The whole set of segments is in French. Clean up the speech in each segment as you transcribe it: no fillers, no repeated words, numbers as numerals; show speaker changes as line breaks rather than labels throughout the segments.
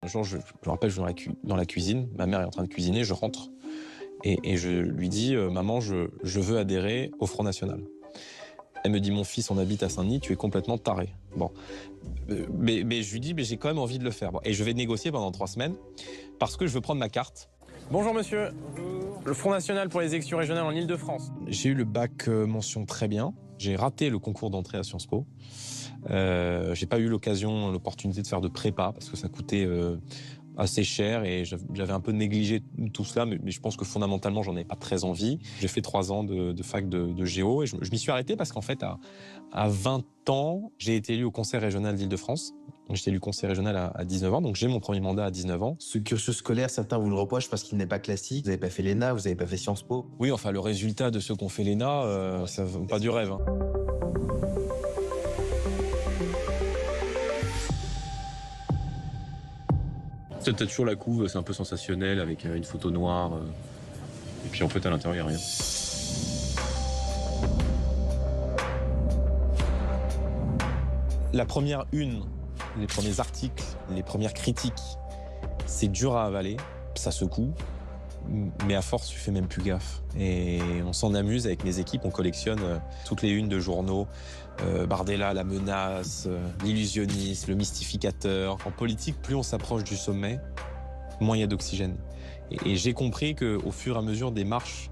jour, je me rappelle, je suis dans la cuisine, ma mère est en train de cuisiner, je rentre et je lui dis Maman, je veux adhérer au Front National ». Elle me dit « Mon fils, on habite à Saint-Denis, tu es complètement taré ». Bon, mais je lui dis « Mais j'ai quand même envie de le faire ». Bon, et je vais négocier pendant 3 semaines parce que je veux prendre ma carte. Bonjour monsieur. Bonjour. Le Front National pour les élections régionales en Ile-de-France. J'ai eu le bac mention très bien. J'ai raté le concours d'entrée à Sciences Po. J'ai pas eu l'opportunité de faire de prépa parce que ça coûtait assez cher et j'avais un peu négligé tout cela, mais je pense que fondamentalement, j'en ai pas très envie. J'ai fait 3 ans de fac de géo et je m'y suis arrêté parce qu'en fait, à 20 ans, j'ai été élu au conseil régional d'Île-de-France. J'étais élu conseil régional à 19 ans, donc j'ai mon premier mandat à 19 ans.
Ce cursus scolaire, certains vous le reprochent parce qu'il n'est pas classique. Vous n'avez pas fait l'ENA, vous n'avez pas fait Sciences Po.
Oui, enfin, le résultat de ceux qui ont fait l'ENA, ça va pas du rêve, hein. T'as toujours la couve, c'est un peu sensationnel avec une photo noire. Et puis en fait, à l'intérieur, il n'y a rien. La première une, les premiers articles, les premières critiques, c'est dur à avaler, ça secoue. Mais à force, tu fais même plus gaffe. Et on s'en amuse avec mes équipes, on collectionne toutes les unes de journaux. Bardella, la menace, l'illusionniste, le mystificateur. En politique, plus on s'approche du sommet, moins il y a d'oxygène. Et j'ai compris qu'au fur et à mesure des marches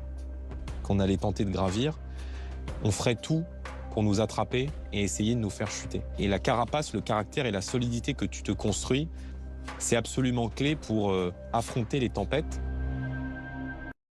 qu'on allait tenter de gravir, on ferait tout pour nous attraper et essayer de nous faire chuter. Et la carapace, le caractère et la solidité que tu te construis, c'est absolument clé pour affronter les tempêtes.